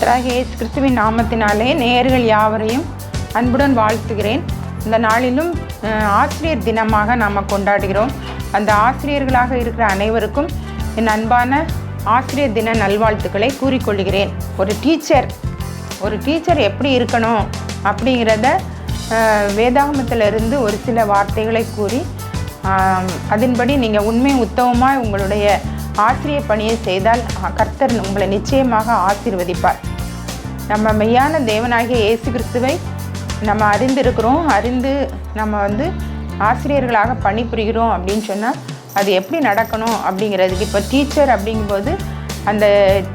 கர்த்தராகிய இயேசு கிறிஸ்துவின் நாமத்தினாலே நேயர்கள் யாவரையும் அன்புடன் வாழ்த்துகிறேன். இந்த நாளிலும் ஆசிரியர் தினமாக நாம் கொண்டாடுகிறோம். அந்த ஆசிரியர்களாக இருக்கிற அனைவருக்கும் என் அன்பான ஆசிரியர் தின நல்வாழ்த்துக்களை கூறிக்கொள்கிறேன். ஒரு டீச்சர் எப்படி இருக்கணும் அப்படிங்கிறத வேதாகமத்திலிருந்து ஒரு சில வார்த்தைகளை கூறி அதன்படி நீங்கள் உண்மை உத்தமமாக உங்களுடைய ஆசிரிய பணியை செய்தால் கர்த்தர் உங்களை நிச்சயமாக ஆசீர்வதிப்பார். நம்ம மெய்யான தேவனாகிய இயேசு கிறிஸ்துவை நம்ம அறிந்து நம்ம ஆசிரியர்களாக பணிபுரிகிறோம் அப்படின்னு சொன்னால் அது எப்படி நடக்கணும் அப்படிங்கிறதுக்கு இப்போ டீச்சர் அப்படிங்கும்போது அந்த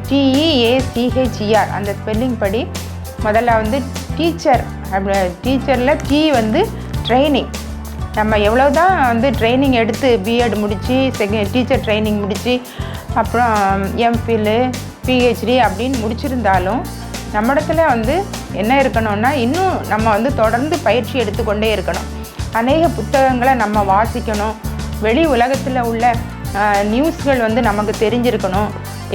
TEACHER அந்த ஸ்பெல்லிங் படி முதல்ல டீச்சரில் T ட்ரைனிங். நம்ம எவ்வளோ தான் ட்ரைனிங் எடுத்து பிஎட் முடித்து டீச்சர் ட்ரைனிங் முடித்து அப்புறம் எம்ஃபில் PhD அப்படின்னு முடிச்சிருந்தாலும் நம்ம இடத்துல என்ன இருக்கணும்னா இன்னும் நம்ம தொடர்ந்து பயிற்சி எடுத்துக்கொண்டே இருக்கணும். அநேக புத்தகங்களை நம்ம வாசிக்கணும். வெளி உலகத்தில் உள்ள நியூஸ்கள் நமக்கு தெரிஞ்சிருக்கணும்.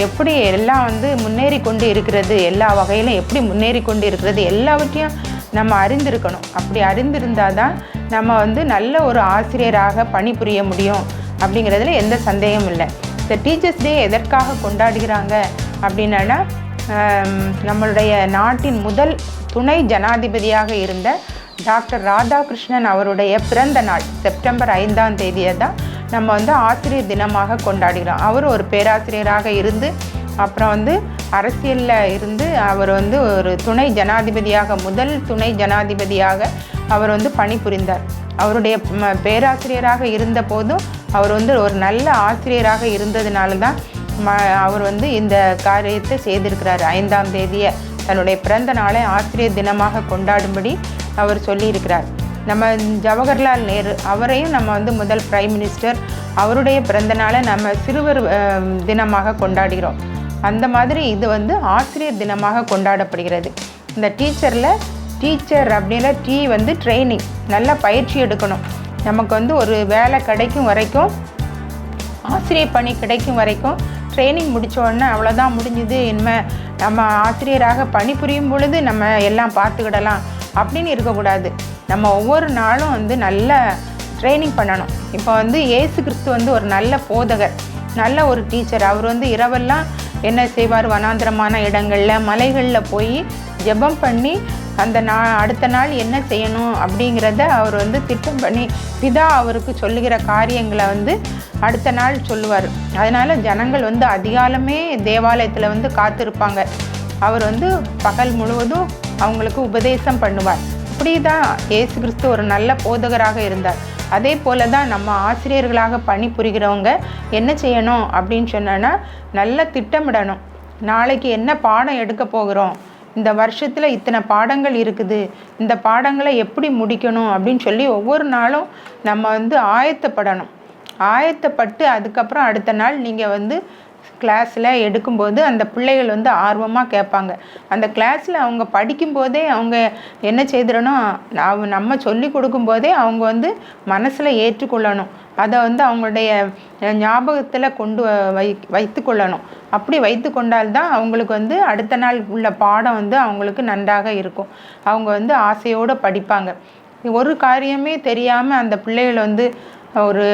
எப்படி எல்லாம் முன்னேறி கொண்டு இருக்கிறது, எல்லா வகையிலும் எப்படி முன்னேறி கொண்டு இருக்கிறது எல்லாவற்றையும் நம்ம அறிந்திருக்கணும். அப்படி அறிந்திருந்தால் தான் நம்ம நல்ல ஒரு ஆசிரியராக பணிபுரிய முடியும் அப்படிங்கிறதுல எந்த சந்தேகமும் இல்லை. இந்த டீச்சர்ஸ் டே எதற்காக கொண்டாடுகிறாங்க அப்படின்னா நம்மளுடைய நாட்டின் முதல் துணை ஜனாதிபதியாக இருந்த டாக்டர் ராதாகிருஷ்ணன் அவருடைய பிறந்த நாள் செப்டம்பர் 5ஆம் தேதியை தான் நம்ம ஆசிரியர் தினமாக கொண்டாடுகிறோம். அவர் ஒரு பேராசிரியராக இருந்து அப்புறம் அரசியலில் இருந்து அவர் ஒரு துணை ஜனாதிபதியாக முதல் துணை ஜனாதிபதியாக அவர் பணிபுரிந்தார். அவருடைய பேராசிரியராக இருந்த போதும் அவர் ஒரு நல்ல ஆசிரியராக இருந்ததுனால தான் அவர் இந்த காரியத்தை செய்திருக்கிறார். 5ஆம் தேதியை தன்னுடைய பிறந்த நாளை ஆசிரியர் தினமாக கொண்டாடும்படி அவர் சொல்லியிருக்கிறார். நம்ம ஜவஹர்லால் நேரு அவரையும் நம்ம முதல் பிரைம் மினிஸ்டர், அவருடைய பிறந்த நாளை நம்ம சிறுவர் தினமாக கொண்டாடுகிறோம். அந்த மாதிரி இது ஆசிரியர் தினமாக கொண்டாடப்படுகிறது. இந்த டீச்சர் அப்படின்னா ட்ரைனிங், நல்ல பயிற்சி எடுக்கணும். நமக்கு ஒரு வேலை கிடைக்கும் வரைக்கும், ஆசிரியர் பணி கிடைக்கும் வரைக்கும் ட்ரைனிங் முடித்த உடனே அவ்வளோதான் முடிஞ்சுது, இனிமேல் நம்ம ஆசிரியராக பணிபுரியும் பொழுது நம்ம எல்லாம் பார்த்துக்கிடலாம் அப்படின்னு இருக்கக்கூடாது. நம்ம ஒவ்வொரு நாளும் நல்ல ட்ரைனிங் பண்ணணும். இப்போ இயேசு கிறிஸ்து ஒரு நல்ல போதகர், நல்ல ஒரு டீச்சர். அவர் இரவெல்லாம் என்ன செய்வார், வனாந்திரமான இடங்களில் மலைகளில் போய் ஜெபம் பண்ணி அந்த அடுத்த நாள் என்ன செய்யணும் அப்படிங்கிறத அவர் திட்டம் பண்ணி பிதா அவருக்கு சொல்லுகிற காரியங்களை அடுத்த நாள் சொல்லுவார். அதனால் ஜனங்கள் அதிகாலமே தேவாலயத்தில் காத்திருப்பாங்க. அவர் பகல் முழுவதும் அவங்களுக்கு உபதேசம் பண்ணுவார். இப்படி தான் இயேசு கிறிஸ்து ஒரு நல்ல போதகராக இருந்தார். அதே போல தான் நம்ம ஆசிரியர்களாக பணிபுரிகிறவங்க என்ன செய்யணும் அப்படின்னு சொன்னோன்னா நல்ல திட்டமிடணும். நாளைக்கு என்ன பாடம் எடுக்க போகிறோம், இந்த வருஷத்தில் இத்தனை பாடங்கள் இருக்குது, இந்த பாடங்களை எப்படி முடிக்கணும் அப்படின்னு சொல்லி ஒவ்வொரு நாளும் நம்ம ஆயத்தப்பட்டு அதுக்கப்புறம் அடுத்த நாள் நீங்கள் கிளாஸில் எடுக்கும்போது அந்த பிள்ளைகள் ஆர்வமாக கேட்பாங்க. அந்த கிளாஸில் அவங்க படிக்கும்போதே அவங்க என்ன செய்திடணும், நம்ம சொல்லி கொடுக்கும்போதே அவங்க மனசில் ஏற்றுக்கொள்ளணும். அதை அவங்களுடைய ஞாபகத்தில் கொண்டு வைத்து கொள்ளணும். அப்படி வைத்து கொண்டால்தான் அவங்களுக்கு அடுத்த நாள் உள்ள பாடம் அவங்களுக்கு நன்றாக இருக்கும். அவங்க ஆசையோடு படிப்பாங்க. ஒரு காரியமே தெரியாமல் அந்த பிள்ளைகள் ஒரு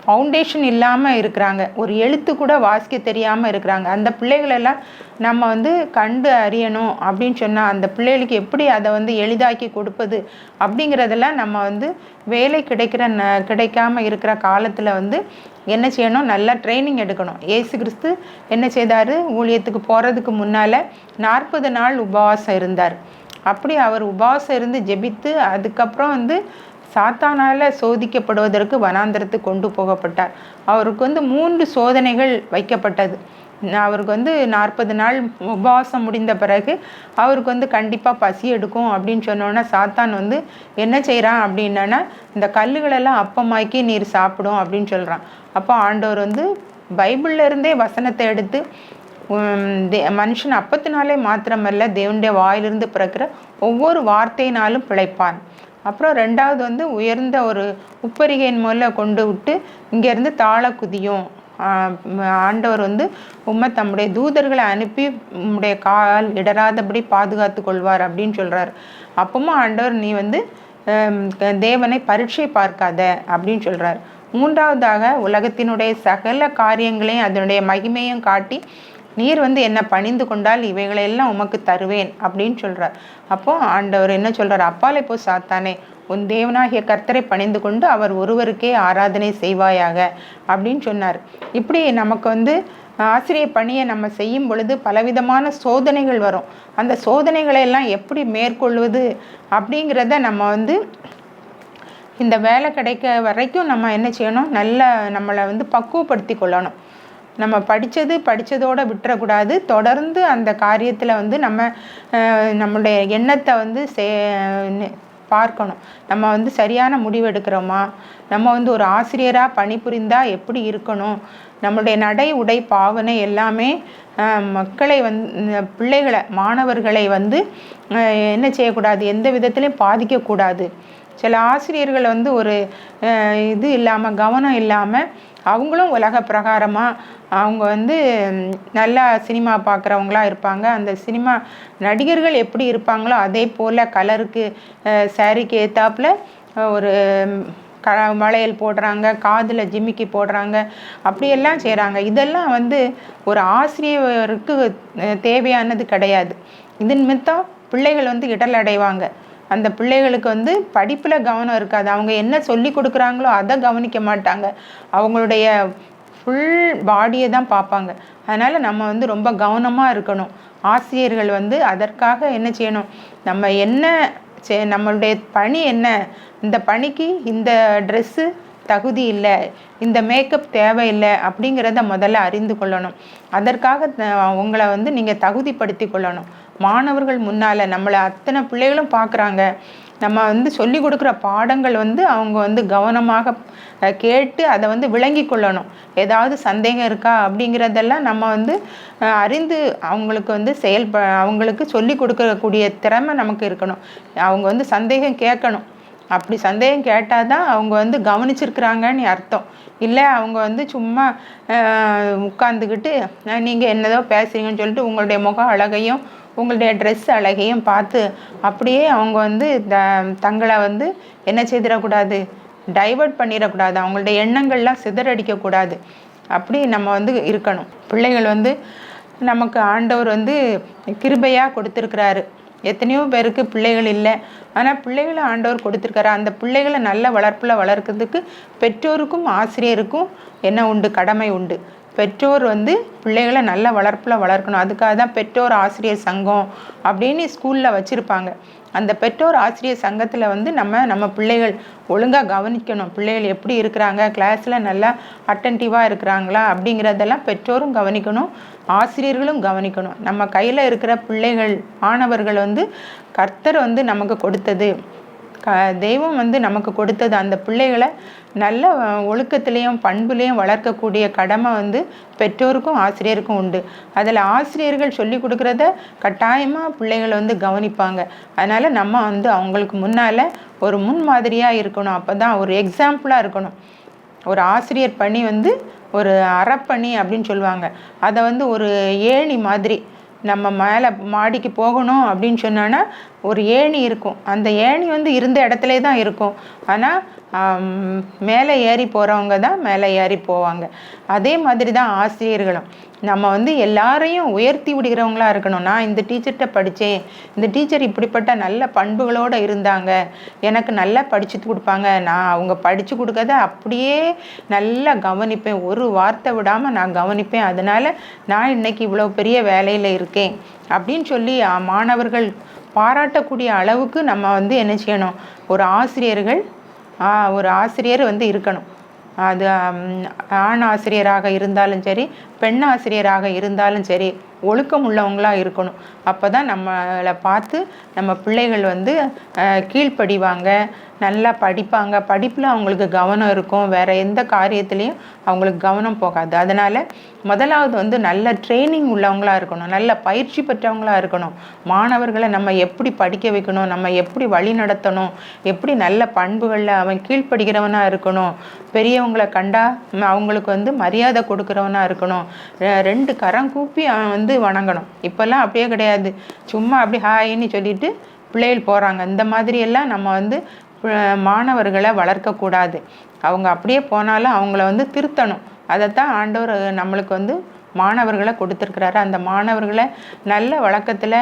ஃபவுண்டேஷன் இல்லாமல் இருக்கிறாங்க, ஒரு எழுத்து கூட வாசிக்க தெரியாமல் இருக்கிறாங்க. அந்த பிள்ளைகளெல்லாம் நம்ம கண்டு அறியணும் அப்படின்னு சொன்னால் அந்த பிள்ளைகளுக்கு எப்படி அதை எளிதாக்கி கொடுப்பது அப்படிங்கிறதெல்லாம் நம்ம வேலை கிடைக்காமல் இருக்கிற காலத்தில் என்ன செய்யணும், நல்லா ட்ரைனிங் எடுக்கணும். இயேசு கிறிஸ்து என்ன செய்தார், ஊழியத்துக்கு போகிறதுக்கு முன்னால் 40 நாள் உபவாசம் இருந்தார். அப்படி அவர் உபவாசம் இருந்து ஜெபித்து அதுக்கப்புறம் சாத்தானால் சோதிக்கப்படுவதற்கு வனாந்திரத்துக்கு கொண்டு போகப்பட்டார். அவருக்கு 3 சோதனைகள் வைக்கப்பட்டது. அவருக்கு 40 நாள் உபவாசம் முடிந்த பிறகு அவருக்கு கண்டிப்பாக பசி எடுக்கும் அப்படின்னு சொன்னோன்னா சாத்தான் என்ன செய்கிறான் அப்படின்னா இந்த கல்லுகளெல்லாம் அப்பமாக்கி நீர் சாப்பிடும் அப்படின்னு சொல்கிறான். அப்போ ஆண்டவர் பைபிள்ல இருந்தே வசனத்தை எடுத்து மனுஷன் அப்பத்தினாலே மாத்திரமல்ல தேவனுடைய வாயிலிருந்து பிறக்கிற ஒவ்வொரு வார்த்தையினாலும் பிழைப்பான். அப்புறம் 2வது உயர்ந்த ஒரு உப்பரிகையின் மூலம் கொண்டு விட்டு இங்கேருந்து தாழ குதியும், ஆண்டவர் வந்து உம்மை தம்முடைய தூதர்களை அனுப்பி உம்முடைய கால் இடராதபடி பாதுகாத்து கொள்வார் அப்படின்னு சொல்கிறார். அப்பவும் ஆண்டவர் நீ வந்து தேவனை பரீட்சை பார்க்காத அப்படின்னு சொல்கிறார். மூன்றாவதாக உலகத்தினுடைய சகல காரியங்களையும் அதனுடைய மகிமையும் காட்டி நீர் வந்து என்னை பணிந்து கொண்டால் இவைகளெல்லாம் உமக்கு தருவேன் அப்படின்னு சொல்கிறார். அப்போ ஆண்டவர் என்ன சொல்கிறார், அப்பாலே போ சாத்தானே, உன் தேவனாகிய கர்த்தரை பணிந்து கொண்டு அவர் ஒருவருக்கே ஆராதனை செய்வாயாக அப்படின்னு சொன்னார். இப்படி நமக்கு வந்து ஆசிரியர் பணியை நம்ம செய்யும் பொழுது பலவிதமான சோதனைகள் வரும். அந்த சோதனைகளை எல்லாம் எப்படி மேற்கொள்வது அப்படிங்கிறத நம்ம வந்து இந்த வேலை கிடைக்க வரைக்கும் நம்ம என்ன செய்யணும், நல்லா நம்மளை வந்து பக்குவப்படுத்தி கொள்ளணும். நம்ம படித்ததோடு விட்டுறக்கூடாது. தொடர்ந்து அந்த காரியத்தில் வந்து நம்மளுடைய எண்ணத்தை வந்து பார்க்கணும். நம்ம வந்து சரியான முடிவு எடுக்கிறோமா, நம்ம வந்து ஒரு ஆசிரியராக பணிபுரிந்தால் எப்படி இருக்கணும், நம்மளுடைய நடை உடை பாவனை எல்லாமே மக்களை பிள்ளைகளை மாணவர்களை வந்து என்ன செய்யக்கூடாது, எந்த விதத்துலையும் பாதிக்கக்கூடாது. சில ஆசிரியர்கள் வந்து ஒரு இது இல்லாமல் கவனம் இல்லாமல் அவங்களும் உலக பிரகாரமாக அவங்க வந்து நல்லா சினிமா பார்க்குறவங்களா இருப்பாங்க. அந்த சினிமா நடிகர்கள் எப்படி இருப்பாங்களோ அதே போல் கலருக்கு சாரிக்கு ஏற்றாப்புல ஒரு வளையல் போடுறாங்க, காதில் ஜிமிக்கி போடுறாங்க, அப்படியெல்லாம் செய்கிறாங்க. இதெல்லாம் வந்து ஒரு ஆசிரியருக்கு தேவையானது கிடையாது. இது நிமித்தம் பிள்ளைகள் வந்து இடல் அடைவாங்க. அந்த பிள்ளைகளுக்கு வந்து படிப்பில் கவனம் இருக்காது. அவங்க என்ன சொல்லி கொடுக்குறாங்களோ அதை கவனிக்க மாட்டாங்க. அவங்களுடைய ஃபுல் பாடியை தான் பார்ப்பாங்க. அதனால் நம்ம வந்து ரொம்ப கவனமாக இருக்கணும். ஆசிரியர்கள் வந்து அதற்காக என்ன செய்யணும், நம்ம என்ன நம்மளுடைய பணி என்ன, இந்த பணிக்கு இந்த ட்ரெஸ்ஸு தகுதி இல்லை, இந்த மேக்கப் தேவையில்லை அப்படிங்கிறத முதல்ல அறிந்து கொள்ளணும். அதற்காக உங்களை வந்து நீங்கள் தகுதிப்படுத்தி கொள்ளணும். மாணவர்கள் முன்னால் நம்மளை அத்தனை பிள்ளைகளும் பார்க்குறாங்க. நம்ம வந்து சொல்லி கொடுக்குற பாடங்கள் வந்து அவங்க வந்து கவனமாக கேட்டு அதை வந்து விளங்கி கொள்ளணும். ஏதாவது சந்தேகம் இருக்கா அப்படிங்கிறதெல்லாம் நம்ம வந்து அறிந்து அவங்களுக்கு வந்து அவங்களுக்கு சொல்லி கொடுக்கக்கூடிய திறமை நமக்கு இருக்கணும். அவங்க வந்து சந்தேகம் கேட்கணும். அப்படி சந்தேகம் கேட்டால் தான் அவங்க வந்து கவனிச்சிருக்கிறாங்கன்னு அர்த்தம். இல்லை அவங்க வந்து சும்மா உட்காந்துக்கிட்டு நீங்கள் என்னதோ பேசுகிறீங்கன்னு சொல்லிட்டு உங்களுடைய முக அழகையும் உங்களுடைய ட்ரெஸ் அழகையும் பார்த்து அப்படியே அவங்க வந்து தங்களை வந்து என்ன செய்திடக்கூடாது, டைவர்ட் பண்ணிடக்கூடாது. அவங்களுடைய எண்ணங்கள்லாம் சிதறடிக்கக்கூடாது. அப்படி நம்ம வந்து இருக்கணும். பிள்ளைகள் வந்து நமக்கு ஆண்டவர் வந்து கிருபையாக கொடுத்துருக்கிறாரு. எத்தனையோ பேருக்கு பிள்ளைகள் இல்லை, ஆனால் பிள்ளைகளை ஆண்டவர் கொடுத்துருக்காரு. அந்த பிள்ளைகளை நல்ல வளர்ப்பில் வளர்க்கிறதுக்கு பெற்றோருக்கும் ஆசிரியருக்கும் என்ன உண்டு, கடமை உண்டு. பெற்றோர் வந்து பிள்ளைகளை நல்ல வளர்ப்பில் வளர்க்கணும். அதுக்காக தான் பெற்றோர் ஆசிரியர் சங்கம் அப்படின்னு ஸ்கூலில் வச்சுருப்பாங்க. அந்த பெற்றோர் ஆசிரியர் சங்கத்தில் வந்து நம்ம பிள்ளைகள் ஒழுங்காக கவனிக்கணும். பிள்ளைகள் எப்படி இருக்கிறாங்க, கிளாஸில் நல்லா அட்டென்டிவாக இருக்கிறாங்களா அப்படிங்கிறதெல்லாம் பெற்றோரும் கவனிக்கணும், ஆசிரியர்களும் கவனிக்கணும். நம்ம கையில் இருக்கிற பிள்ளைகள் மாணவர்கள் வந்து கர்த்தர் வந்து நமக்கு கொடுத்தது, தெய்வம் வந்து நமக்கு கொடுத்தது. அந்த பிள்ளைகளை நல்ல ஒழுக்கத்திலையும் பண்புலையும் வளர்க்கக்கூடிய கடமை வந்து பெற்றோருக்கும் ஆசிரியருக்கும் உண்டு. அதில் ஆசிரியர்கள் சொல்லி கொடுக்குறத கட்டாயமாக பிள்ளைகளை வந்து கவனிப்பாங்க. அதனால் நம்ம வந்து அவங்களுக்கு முன்னால் ஒரு முன்மாதிரியாக இருக்கணும். அப்போ தான் ஒரு எக்ஸாம்பிளாக இருக்கணும். ஒரு ஆசிரியர் பணி வந்து ஒரு அறப்பணி அப்படின்னு சொல்லுவாங்க. அதை வந்து ஒரு ஏணி மாதிரி நம்ம மேலே மாடிக்கு போகணும் அப்படின்னு சொன்னோன்னா ஒரு ஏணி இருக்கும். அந்த ஏணி வந்து இருந்த இடத்துல தான் இருக்கும். ஆனால் மேலே ஏறி போகிறவங்க தான் மேலே ஏறி போவாங்க. அதே மாதிரி தான் ஆசிரியர்களும். நம்ம வந்து எல்லாரையும் உயர்த்தி விடுகிறவங்களா இருக்கணும். நான் இந்த டீச்சர்கிட்ட படித்தேன், இந்த டீச்சர் இப்படிப்பட்ட நல்ல பண்புகளோடு இருந்தாங்க, எனக்கு நல்லா படித்து கொடுப்பாங்க, நான் அவங்க படித்து கொடுக்கறத அப்படியே நல்லா கவனிப்பேன், ஒரு வார்த்தை விடாமல் நான் கவனிப்பேன், அதனால் நான் இன்னைக்கு இவ்வளோ பெரிய வேலையில் இருக்கேன் அப்படின்னு சொல்லி மாணவர்கள் பாராட்டக்கூடிய அளவுக்கு நம்ம வந்து என்ன செய்யணும், ஒரு ஆசிரியர் வந்து இருக்கணும். அது ஆண் ஆசிரியராக இருந்தாலும் சரி, பெண் ஆசிரியராக இருந்தாலும் சரி, ஒழுக்கம் உள்ளவங்களாக இருக்கணும். அப்போ தான் நம்மளை பார்த்து நம்ம பிள்ளைகள் வந்து கீழ்ப்படிவாங்க, நல்லா படிப்பாங்க. படிப்பில் அவங்களுக்கு கவனம் இருக்கும், வேறு எந்த காரியத்துலேயும் அவங்களுக்கு கவனம் போகாது. அதனால் முதலாவது வந்து நல்ல ட்ரைனிங் உள்ளவங்களாக இருக்கணும், நல்ல பயிற்சி பெற்றவங்களாக இருக்கணும். மாணவர்களை நம்ம எப்படி படிக்க வைக்கணும், நம்ம எப்படி வழி நடத்தணும், எப்படி நல்ல பண்புகளில் அவன் கீழ்ப்படுகிறவனாக இருக்கணும், பெரியவங்களை கண்டா அவங்களுக்கு வந்து மரியாதை கொடுக்குறவனாக இருக்கணும், 2 கரம் கூப்பி அவன் வந்து வணங்கணும். இப்போல்லாம் அப்படியே கிடையாது, சும்மா அப்படி ஹாயின்னு சொல்லிட்டு பிள்ளைகள் போகிறாங்க. இந்த மாதிரியெல்லாம் நம்ம வந்து மாணவர்களை வளர்க்கக்கூடாது. அவங்க அப்படியே போனாலும் அவங்கள வந்து திருத்தணும். அதைத்தான் ஆண்டவர் நம்மளுக்கு வந்து மாணவர்களை கொடுத்துருக்கிறாரு. அந்த மாணவர்களை நல்ல வழக்கத்தில்,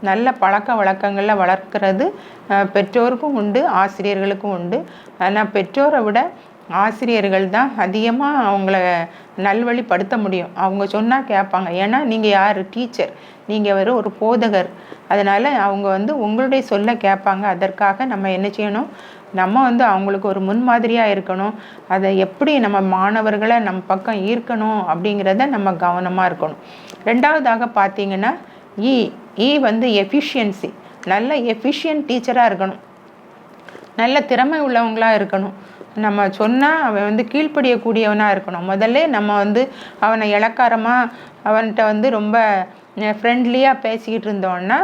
நல்ல பழக்க வழக்கங்களில் வளர்க்கிறது பெற்றோருக்கும் உண்டு, ஆசிரியர்களுக்கும் உண்டு. ஆனால் பெற்றோரை விட ஆசிரியர்கள் தான் அதிகமாக அவங்கள நல்வழிப்படுத்த முடியும். அவங்க சொன்னால் கேட்பாங்க. ஏன்னா நீங்கள் யார்? டீச்சர். நீங்கள் ஒரு போதகர். அதனால் அவங்க வந்து உங்களுடைய சொல்ல கேட்பாங்க. அதற்காக நம்ம என்ன செய்யணும்? நம்ம வந்து அவங்களுக்கு ஒரு முன்மாதிரியாக இருக்கணும். அதை எப்படி நம்ம மாணவர்களை நம்ம பக்கம் ஈர்க்கணும் அப்படிங்கிறத நம்ம கவனமாக இருக்கணும். 2வதாக பார்த்தீங்கன்னா இ வந்து எஃபிஷியன்சி. நல்ல எஃபிஷியன்ட் டீச்சராக இருக்கணும், நல்ல திறமை உள்ளவங்களாக இருக்கணும். நம்ம சொன்னால் அவன் வந்து கீழ்ப்படியக்கூடியவனாக இருக்கணும். முதல்ல நம்ம வந்து அவனை இளக்காரமாக அவன்கிட்ட வந்து ரொம்ப ஃப்ரெண்ட்லியாக பேசிக்கிட்டு இருந்தோன்னா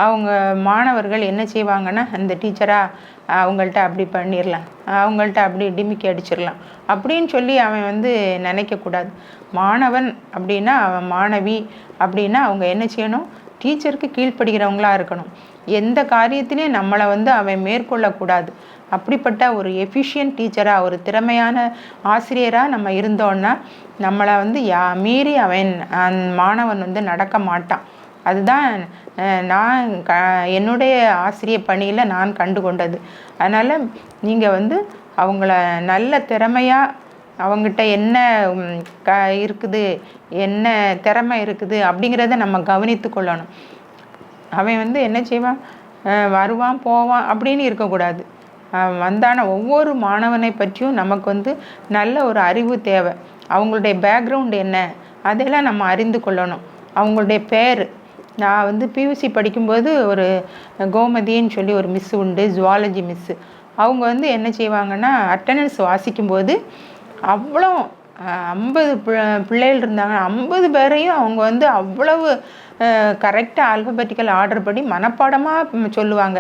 அவங்க மாணவர்கள் என்ன செய்வாங்கன்னா, அந்த டீச்சராக அவங்கள்ட்ட அப்படி பண்ணிடலாம், அவங்கள்ட்ட அப்படி டிமிக்கி அடிச்சிடலாம் அப்படின்னு சொல்லி அவன் வந்து நினைக்கக்கூடாது. மாணவன் அப்படின்னா, அவன் மாணவி அப்படின்னா அவங்க என்ன செய்யணும்? டீச்சருக்கு கீழ்ப்படுகிறவங்களாக இருக்கணும். எந்த காரியத்திலையும் நம்மளை வந்து அவன் மேற்கொள்ளக்கூடாது. அப்படிப்பட்ட ஒரு எஃபிஷியன்ட் டீச்சராக, ஒரு திறமையான ஆசிரியராக நம்ம இருந்தோன்னா நம்மளை வந்து மீறி மாணவன் வந்து நடக்க மாட்டான். அதுதான் நான் என்னுடைய ஆசிரியர் பணியில் நான் கண்டு கொண்டது. அதனால் நீங்கள் வந்து அவங்கள நல்ல திறமையாக, அவங்ககிட்ட என்ன இருக்குது, என்ன திறமை இருக்குது அப்படிங்கிறத நம்ம கவனித்து கொள்ளணும். அவன் வந்து என்ன செய்வான்? வருவான் போவான் அப்படின்னு இருக்கக்கூடாது. வந்தான ஒவ்வொரு மாணவனை பற்றியும் நமக்கு வந்து நல்ல ஒரு அறிவு தேவை. அவங்களுடைய பேக்ரவுண்டு என்ன, அதெல்லாம் நம்ம அறிந்து கொள்ளணும். அவங்களுடைய பேர், நான் வந்து பியூசி படிக்கும்போது ஒரு கோமதின்னு சொல்லி ஒரு மிஸ்ஸு உண்டு, ஜுவாலஜி மிஸ்ஸு. அவங்க வந்து என்ன செய்வாங்கன்னா, அட்டண்டன்ஸ் வாசிக்கும்போது அவ்வளோ 50 பிள்ளைகள் இருந்தாங்க, 50 பேரையும் அவங்க வந்து அவ்வளவு கரெக்டாக ஆல்ஃபபெட்டிக்கல் ஆர்டர் படி மனப்பாடமாக சொல்லுவாங்க.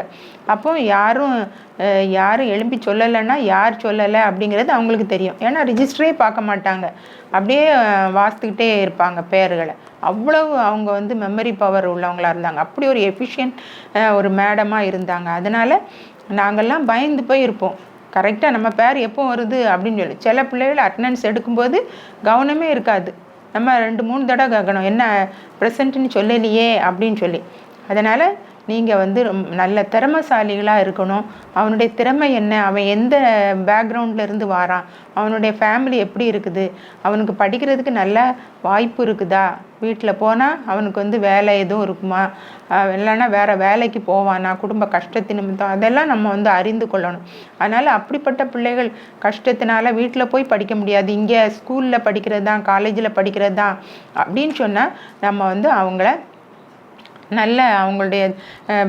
அப்போ யாரும் எழும்பி சொல்லலைன்னா யார் சொல்லலை அப்படிங்கிறது அவங்களுக்கு தெரியும். ஏன்னா ரிஜிஸ்டரே பார்க்க மாட்டாங்க, அப்படியே வாசித்துக்கிட்டே இருப்பாங்க பேர்களை. அவ்வளவு அவங்க வந்து மெமரி பவர் உள்ளவங்களாக இருந்தாங்க. அப்படி ஒரு எஃபிஷியன்ட் ஒரு மேடமாக இருந்தாங்க. அதனால் நாங்கள்லாம் பயந்து போய் இருப்போம், கரெக்டாக நம்ம பேர் எப்போ வருது அப்படின்னு சொல்லி. சில பிள்ளைகள் அட்டண்டன்ஸ் எடுக்கும்போது கவனமே இருக்காது, நம்ம 2-3 தடவை கேட்கணும், என்ன ப்ரெசண்ட்டுன்னு சொல்லலையே அப்படின்னு சொல்லி. அதனால் நீங்கள் வந்து நல்ல திறமைசாலிகளாக இருக்கணும். அவனுடைய திறமை என்ன, அவன் எந்த பேக்ரவுண்ட்லேருந்து வாரான், அவனுடைய ஃபேமிலி எப்படி இருக்குது, அவனுக்கு படிக்கிறதுக்கு நல்ல வாய்ப்பு இருக்குதா, வீட்டில் போனால் அவனுக்கு வந்து வேலை எதுவும் இருக்குமா, இல்லைன்னா வேறு வேலைக்கு போவானா, குடும்ப கஷ்டத்தின் நிமித்தம், அதெல்லாம் நம்ம வந்து அறிந்து கொள்ளணும். அதனால் அப்படிப்பட்ட பிள்ளைகள் கஷ்டத்தினால வீட்டில் போய் படிக்க முடியாது, இங்கே ஸ்கூலில் படிக்கிறது தான், காலேஜில் படிக்கிறது தான் அப்படின்னு சொன்னால் நம்ம வந்து அவங்கள நல்ல அவங்களுடைய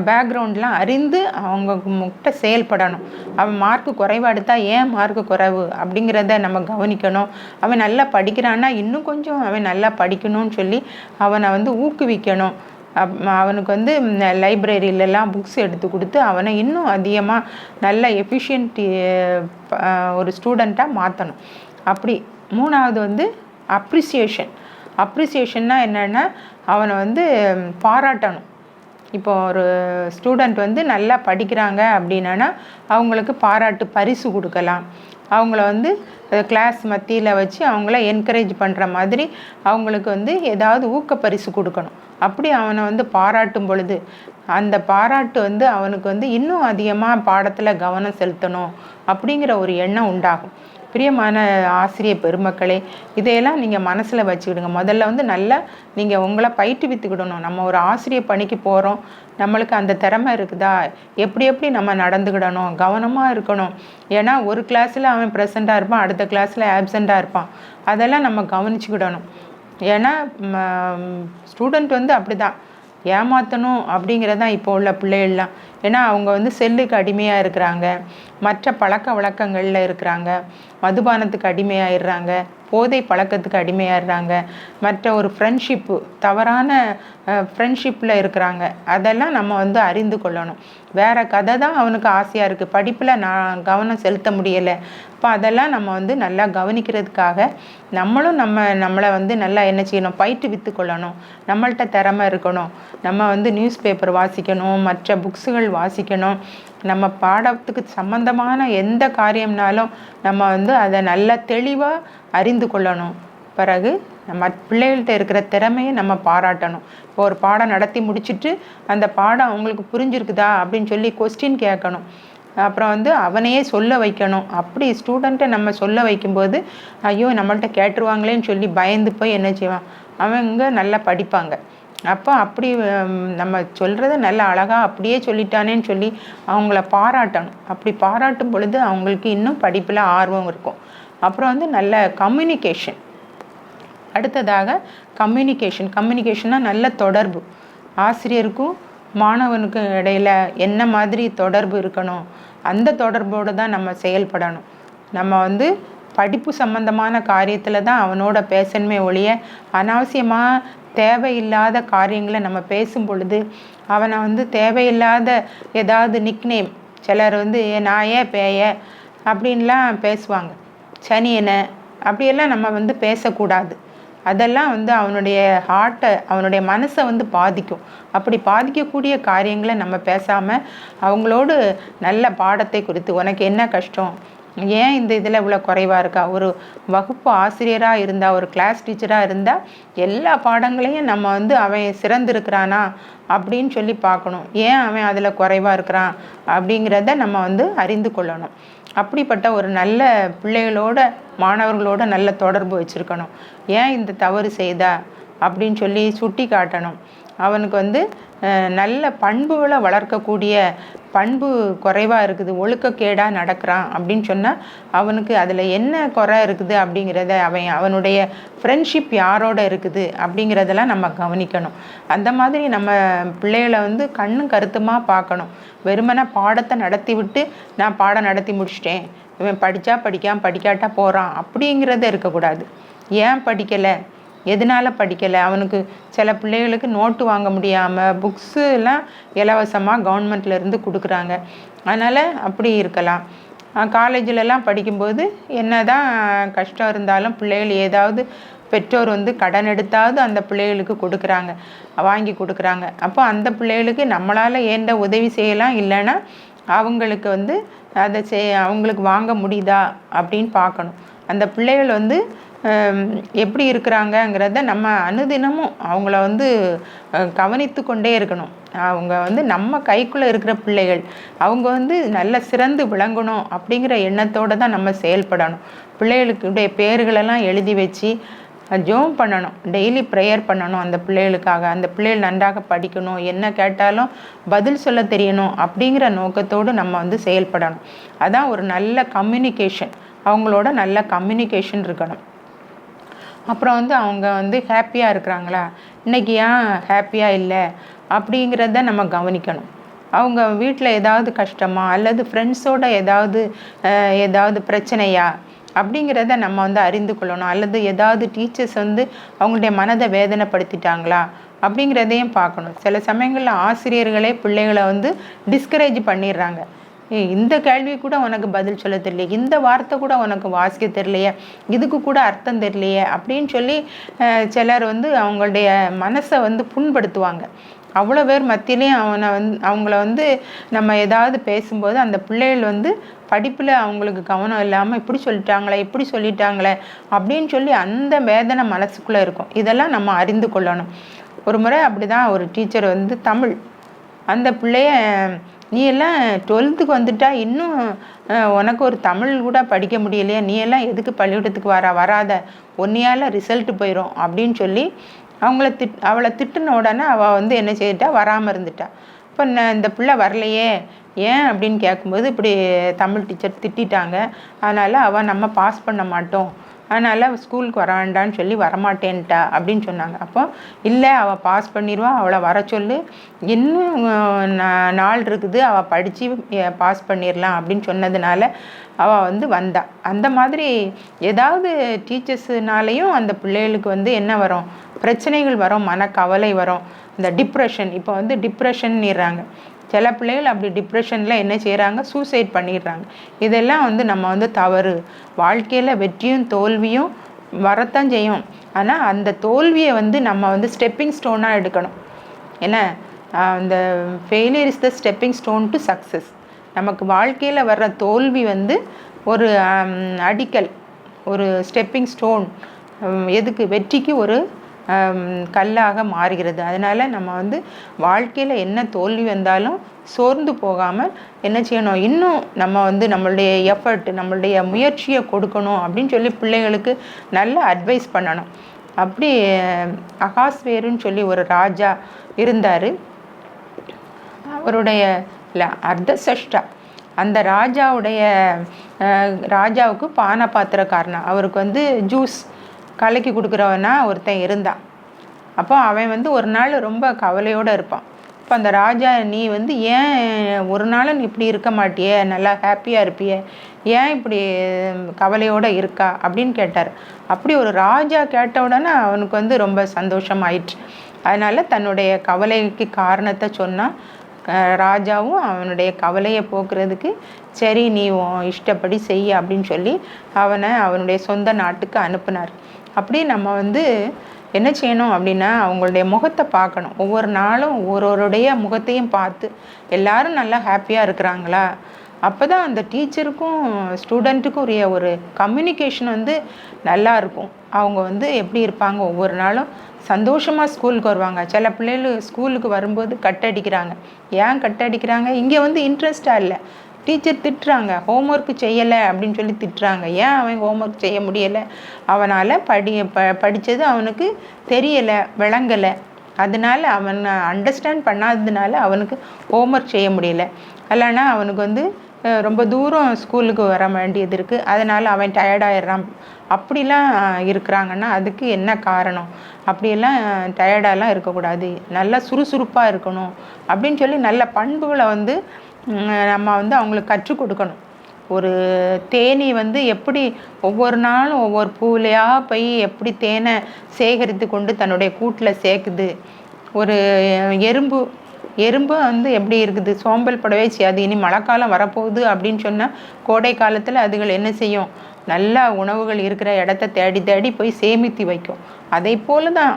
பேக்ரவுண்ட்லாம் அறிந்து அவங்க கிட்ட செயல்படணும். அவன் மார்க்கு குறைவாக எடுத்தால் ஏன் மார்க்கு குறைவு அப்படிங்கிறத நம்ம கவனிக்கணும். அவன் நல்லா படிக்கிறான்னா இன்னும் கொஞ்சம் அவன் நல்லா படிக்கணும்னு சொல்லி அவனை வந்து ஊக்குவிக்கணும். அவனுக்கு வந்து லைப்ரரியிலலாம் புக்ஸ் எடுத்து கொடுத்து அவனை இன்னும் அதிகமாக நல்ல எஃபிஷியன்ட் ஒரு ஸ்டூடெண்ட்டாக மாற்றணும். அப்படி 3வது வந்து அப்ரிசியேஷன்னா என்னென்னா, அவனை வந்து பாராட்டணும். இப்போ ஒரு ஸ்டூடெண்ட் வந்து நல்லா படிக்கிறாங்க அப்படின்னா அவங்களுக்கு பாராட்டு பரிசு கொடுக்கலாம். அவங்கள வந்து கிளாஸ் மத்தியில் வச்சு அவங்கள என்கரேஜ் பண்ணுற மாதிரி அவங்களுக்கு வந்து ஏதாவது ஊக்கப்பரிசு கொடுக்கணும். அப்படி அவனை வந்து பாராட்டும் பொழுது அந்த பாராட்டு வந்து அவனுக்கு வந்து இன்னும் அதிகமாக பாடத்தில் கவனம் செலுத்தணும் அப்படிங்கிற ஒரு எண்ணம் உண்டாகும். பிரியமான ஆசிரியர் பெருமக்களே, இதையெல்லாம் நீங்கள் மனசில் வச்சுக்கிடுங்க. முதல்ல வந்து நல்லா நீங்கள் உங்களை பயிற்றுவித்துக்கிடணும். நம்ம ஒரு ஆசிரியர் பணிக்கு போகிறோம், நம்மளுக்கு அந்த திறமை இருக்குதா, எப்படி நம்ம நடந்துக்கிடணும், கவனமாக இருக்கணும். ஏன்னா ஒரு கிளாஸில் அவன் ப்ரெசண்ட்டாக இருப்பான், அடுத்த கிளாஸில் ஆப்சண்ட்டாக இருப்பான். அதெல்லாம் நம்ம கவனிச்சுக்கிடணும். ஏன்னா ஸ்டூடெண்ட் வந்து அப்படி தான் ஏமாற்றணும் அப்படிங்கிறதான் இப்போ உள்ள பிள்ளைகள்லாம். ஏன்னா அவங்க வந்து செல்லுக்கு அடிமையாக இருக்கிறாங்க, மற்ற பழக்க வழக்கங்களில் இருக்கிறாங்க, மதுபானத்துக்கு அடிமையாகிடுறாங்க, போதை பழக்கத்துக்கு அடிமையாகிடுறாங்க, மற்ற ஒரு ஃப்ரெண்ட்ஷிப்பு தவறான ஃப்ரெண்ட்ஷிப்பில் இருக்கிறாங்க. அதெல்லாம் நம்ம வந்து அறிந்து கொள்ளணும். வேறு கதை தான் அவனுக்கு ஆசையாக இருக்குது, படிப்பில் நான் கவனம் செலுத்த முடியலை. இப்போ அதெல்லாம் நம்ம வந்து நல்லா கவனிக்கிறதுக்காக நம்மளும் நம்மளை வந்து நல்லா என்ன செய்யணும், பயிற்றுவித்து கொள்ளணும். நம்மள்கிட்ட திறமை இருக்கணும். நம்ம வந்து நியூஸ் பேப்பர் வாசிக்கணும், மற்ற புக்ஸுகள் வாசிக்கணும். நம்ம பாடத்துக்கு சம்பந்தமான எந்த காரியம்னாலும் நம்ம வந்து அதை நல்லா தெளிவாக அறிந்து கொள்ளணும். பிறகு நம்ம பிள்ளைகள்கிட்ட இருக்கிற திறமையை நம்ம பாராட்டணும். இப்போ ஒரு பாடம் நடத்தி முடிச்சுட்டு அந்த பாடம் அவங்களுக்கு புரிஞ்சிருக்குதா அப்படின்னு சொல்லி கொஸ்டின் கேட்கணும். அப்புறம் வந்து அவனையே சொல்ல வைக்கணும். அப்படி ஸ்டூடெண்ட்டை நம்ம சொல்ல வைக்கும்போது ஐயோ நம்மள்கிட்ட கேட்டுருவாங்களேன்னு சொல்லி பயந்து போய் என்ன செய்வான், அவங்க நல்லா படிப்பாங்க. அப்போ அப்படி நம்ம சொல்கிறத நல்ல அழகாக அப்படியே சொல்லிட்டானேன்னு சொல்லி அவங்கள பாராட்டணும். அப்படி பாராட்டும் பொழுது அவங்களுக்கு இன்னும் படிப்பில் ஆர்வம் இருக்கும். அப்புறம் வந்து நல்ல கம்யூனிகேஷன். அடுத்ததாக கம்யூனிகேஷன்னா நல்ல தொடர்பு. ஆசிரியருக்கும் மாணவனுக்கும் இடையில் என்ன மாதிரி தொடர்பு இருக்கணும், அந்த தொடர்போடு தான் நம்ம செயல்படணும். நம்ம வந்து படிப்பு சம்பந்தமான காரியத்தில் தான் அவனோட பேசணுமே ஒழிய அனாவசியமாக தேவையில்லாத காரியங்களை நம்ம பேசும் பொழுது அவனை வந்து தேவையில்லாத ஏதாவது நிக்நேம், சிலர் வந்து நாயே பேய அப்படின்லாம் பேசுவாங்க, சனியனை அப்படியெல்லாம் நம்ம வந்து பேசக்கூடாது. அதெல்லாம் வந்து அவனுடைய ஹார்ட்டை, அவனுடைய மனசை வந்து பாதிக்கும். அப்படி பாதிக்கக்கூடிய காரியங்களை நம்ம பேசாமல் அவங்களோடு நல்ல பாடத்தை குறித்து, உனக்கு என்ன கஷ்டம், ஏன் இந்த இதில் இவ்வளோ குறைவாக இருக்கா, ஒரு வகுப்பு ஆசிரியராக இருந்தால், ஒரு கிளாஸ் டீச்சராக இருந்தால் எல்லா பாடங்களையும் நம்ம வந்து அவன் சிறந்திருக்கிறானா அப்படின்னு சொல்லி பார்க்கணும். ஏன் அவன் அதில் குறைவாக இருக்கிறான் அப்படிங்கிறத நம்ம வந்து அறிந்து கொள்ளணும். அப்படிப்பட்ட ஒரு நல்ல பிள்ளைகளோட, மாணவர்களோட நல்ல தொடர்பு வச்சுருக்கணும். ஏன் இந்த தவறு செய்தா அப்படின்னு சொல்லி சுட்டி காட்டணும். அவனுக்கு வந்து நல்ல பண்புகளை வளர்க்கக்கூடிய பண்பு குறைவாக இருக்குது, ஒழுக்கக்கேடாக நடக்கிறான் அப்படின்னு சொன்னால் அவனுக்கு அதில் என்ன குறை இருக்குது அப்படிங்கிறத, அவனுடைய ஃப்ரெண்ட்ஷிப் யாரோட இருக்குது அப்படிங்கிறதெல்லாம் நம்ம கவனிக்கணும். அந்த மாதிரி நம்ம பிள்ளைகளை வந்து கண்ணும் கருத்துமாக பார்க்கணும். வெறுமனே பாடத்தை நடத்தி விட்டு நான் பாடம் நடத்தி முடிச்சிட்டேன், இவன் படித்தா படிக்காமல் படிக்காட்டா போகிறான் அப்படிங்கிறத இருக்கக்கூடாது. ஏன் படிக்கலை, எதனால் படிக்கலை, அவனுக்கு சில பிள்ளைகளுக்கு நோட்டு வாங்க முடியாமல் புக்ஸு எல்லாம் இலவசமாக கவர்மெண்ட்லேருந்து கொடுக்குறாங்க. அதனால் அப்படி இருக்கலாம். காலேஜிலலாம் படிக்கும்போது என்ன தான் கஷ்டம் இருந்தாலும் பிள்ளைகள் ஏதாவது பெற்றோர் வந்து கடன் எடுத்தாவது அந்த பிள்ளைகளுக்கு கொடுக்குறாங்க, வாங்கி கொடுக்குறாங்க. அப்போ அந்த பிள்ளைகளுக்கு நம்மளால் ஏண்ட உதவி செய்யலாம், இல்லைன்னா அவங்களுக்கு வந்து அதை அவங்களுக்கு வாங்க முடியுதா அப்படின்னு பார்க்கணும். அந்த பிள்ளைகள் வந்து எப்படி இருக்கிறாங்கங்கிறத நம்ம அனுதினமும் அவங்கள வந்து கவனித்து கொண்டே இருக்கணும். அவங்க வந்து நம்ம கைக்குள்ளே இருக்கிற பிள்ளைகள், அவங்க வந்து நல்ல சிறந்து விளங்கணும் அப்படிங்கிற எண்ணத்தோடு தான் நம்ம செயல்படணும். பிள்ளைகளுக்குடைய பேர்களெல்லாம் எழுதி வச்சு ஜெபம் பண்ணணும், டெய்லி ப்ரேயர் பண்ணணும் அந்த பிள்ளைகளுக்காக. அந்த பிள்ளைகள் நன்றாக படிக்கணும், என்ன கேட்டாலும் பதில் சொல்ல தெரியணும் அப்படிங்கிற நோக்கத்தோடு நம்ம வந்து செயல்படணும். அதான் ஒரு நல்ல கம்யூனிகேஷன், அவங்களோட நல்ல கம்யூனிகேஷன் இருக்கணும். அப்புறம் வந்து அவங்க வந்து ஹாப்பியாக இருக்கிறாங்களா, இன்றைக்கி ஏன் ஹாப்பியாக இல்லை அப்படிங்கிறத நம்ம கவனிக்கணும். அவங்க வீட்டில் ஏதாவது கஷ்டமா, அல்லது ஃப்ரெண்ட்ஸோட ஏதாவது பிரச்சனையா அப்படிங்கிறத நம்ம வந்து அறிந்து கொள்ளணும். அல்லது ஏதாவது டீச்சர்ஸ் வந்து அவங்களுடைய மனதை வேதனைப்படுத்திட்டாங்களா அப்படிங்கிறதையும் பார்க்கணும். சில சமயங்களில் ஆசிரியர்களே பிள்ளைகளை வந்து டிஸ்கரேஜ் பண்ணிடுறாங்க. இந்த கேள்வி கூட உனக்கு பதில் சொல்ல தெரியலையே, இந்த வார்த்தை கூட உனக்கு வாசிக்க தெரியலையே, இதுக்கு கூட அர்த்தம் தெரியலையே அப்படின்னு சொல்லி சிலர் வந்து அவங்களுடைய மனசை வந்து புண்படுத்துவாங்க. அவ்வளோ பேர் மத்தியிலையும் அவங்கள வந்து நம்ம ஏதாவது பேசும்போது அந்த பிள்ளைகள் வந்து படிப்பில் அவங்களுக்கு கவனம் இல்லாமல் இப்படி சொல்லிட்டாங்களே அப்படின்னு சொல்லி அந்த வேதனை மனசுக்குள்ளே இருக்கும். இதெல்லாம் நம்ம அறிந்து கொள்ளணும். ஒரு முறை அப்படி தான் ஒரு டீச்சர் வந்து தமிழ், அந்த பிள்ளைய நீ எல்லாம் 12th வந்துட்டா இன்னும் உனக்கு ஒரு தமிழ் கூட படிக்க முடியலையா, நீ எல்லாம் எதுக்கு பள்ளிக்கூடத்துக்கு வராத, ஒன்றையால் ரிசல்ட்டு போயிடும் அப்படின்னு சொல்லி அவளை திட்டுன உடனே அவள் வந்து என்ன செய்துட்டா, வராமல் இருந்துட்டா. இப்போ இந்த பிள்ளை வரலையே ஏன் அப்படின்னு கேட்கும்போது இப்படி தமிழ் டீச்சர் திட்டாங்க, அதனால் அவள் நம்ம பாஸ் பண்ண மாட்டோம் அதனால் ஸ்கூலுக்கு வர வேண்டான்னு சொல்லி வரமாட்டேன்ட்டா அப்படின்னு சொன்னாங்க. அப்போ இல்லை, அவள் பாஸ் பண்ணிடுவா, அவளை வர சொல்லு, இன்னும் நாள் இருக்குது, அவள் படித்து பாஸ் பண்ணிடலாம் அப்படின்னு சொன்னதுனால அவள் வந்து வந்தா. அந்த மாதிரி ஏதாவது டீச்சர்ஸுனாலேயும் அந்த பிள்ளைகளுக்கு வந்து என்ன வரும், பிரச்சனைகள் வரும், மனக்கவலை வரும், இந்த டிப்ரெஷன். இப்போ வந்து டிப்ரெஷன்னிடுறாங்க. சில பிள்ளைகள் அப்படி டிப்ரெஷனில் என்ன செய்கிறாங்க, சூசைட் பண்ணிடுறாங்க. இதெல்லாம் வந்து நம்ம வந்து தவறு. வாழ்க்கையில் வெற்றியும் தோல்வியும் வரத்தான் செய்யும். ஆனால் அந்த தோல்வியை வந்து நம்ம வந்து ஸ்டெப்பிங் ஸ்டோனாக எடுக்கணும். ஏன்னா அந்த failure is the stepping stone to success. நமக்கு வாழ்க்கையில் வர்ற தோல்வி வந்து ஒரு அடிக்கல், ஒரு ஸ்டெப்பிங் ஸ்டோன், எதுக்கு, வெற்றிக்கு ஒரு கல்லாக மாறுகிறது. அதனால் நம்ம வந்து வாழ்க்கையில் என்ன தோல்வி வந்தாலும் சோர்ந்து போகாமல் என்ன செய்யணும், இன்னும் நம்ம வந்து நம்மளுடைய எஃபர்ட், நம்மளுடைய முயற்சியை கொடுக்கணும் அப்படின்னு சொல்லி பிள்ளைகளுக்கு நல்ல அட்வைஸ் பண்ணணும். அப்படி அகாஸ்வேருன்னு சொல்லி ஒரு ராஜா இருந்தார். அவருடைய அர்த்தசஷ்டா, அந்த ராஜாவுக்கு பானை பாத்திரக்காரனா, அவருக்கு வந்து ஜூஸ் கலக்கி கொடுக்குறவனா ஒருத்தன் இருந்தான். அப்போ அவன் வந்து ஒரு நாள் ரொம்ப கவலையோடு இருப்பான். இப்போ அந்த ராஜா, நீ வந்து ஏன் ஒரு நாள் நீ இப்படி இருக்க மாட்டியே, நல்லா ஹாப்பியாக இருப்பியே, ஏன் இப்படி கவலையோடு இருக்கா அப்படின்னு கேட்டார். அப்படி ஒரு ராஜா கேட்ட உடனே அவனுக்கு வந்து ரொம்ப சந்தோஷமாயிற்று. அதனால் தன்னுடைய கவலைக்கு காரணத்தை சொன்னான். ராஜாவும் அவனுடைய கவலையை போக்குறதுக்கு சரி நீ இஷ்டப்படி செய் அப்படின்னு சொல்லி அவனை அவனுடைய சொந்த நாட்டுக்கு அனுப்புனார். அப்படி நம்ம வந்து என்ன செய்யணும் அப்படின்னா, அவங்களுடைய முகத்தை பார்க்கணும். ஒவ்வொரு நாளும் ஒவ்வொருவருடைய முகத்தையும் பார்த்து எல்லாரும் நல்லா ஹாப்பியாக இருக்கிறாங்களா, அப்போ தான் அந்த டீச்சருக்கும் ஸ்டூடெண்ட்டுக்கும் உரிய ஒரு கம்யூனிகேஷன் வந்து நல்லா இருக்கும். அவங்க வந்து எப்படி இருப்பாங்க, ஒவ்வொரு நாளும் சந்தோஷமாக ஸ்கூலுக்கு வருவாங்க. சில பிள்ளைகள் ஸ்கூலுக்கு வரும்போது கட்டடிக்கிறாங்க. ஏன் கட்டடிக்கிறாங்க, இங்கே வந்து இன்ட்ரெஸ்டாக இல்லை, டீச்சர் திட்டுறாங்க, ஹோம்ஒர்க்கு செய்யலை அப்படின்னு சொல்லி திட்டுறாங்க. ஏன் அவன் ஹோம்ஒர்க் செய்ய முடியலை, அவனால் படித்தது அவனுக்கு தெரியலை, விளங்கலை, அதனால் அவன் அண்டர்ஸ்டாண்ட் பண்ணாததுனால அவனுக்கு ஹோம்ஒர்க் செய்ய முடியல. இல்லைன்னா அவனுக்கு வந்து ரொம்ப தூரம் ஸ்கூலுக்கு வர வேண்டியது இருக்குது, அதனால் அவன் டயர்டாயிடுறான். அப்படிலாம் இருக்கிறாங்கன்னா அதுக்கு என்ன காரணம், அப்படியெல்லாம் டயர்டாலாம் இருக்கக்கூடாது, நல்லா சுறுசுறுப்பாக இருக்கணும் அப்படின்னு சொல்லி நல்ல பண்புகளை வந்து நம்ம வந்து அவங்களுக்கு கற்றுக் கொடுக்கணும். ஒரு தேனி வந்து எப்படி ஒவ்வொரு நாளும் ஒவ்வொரு பூலையாக போய் எப்படி தேனை சேகரித்து கொண்டு தன்னுடைய கூட்டில் சேர்க்குது, ஒரு எறும்பு வந்து எப்படி இருக்குது, சோம்பல் படவே செய்யாது. இனி மழைக்காலம் வரப்போகுது அப்படின்னு சொன்னால் கோடை காலத்தில் அதுகள் என்ன செய்யும், நல்ல உணவுகள் இருக்கிற இடத்த தேடி தேடி போய் சேமித்து வைக்கும். அதே போல தான்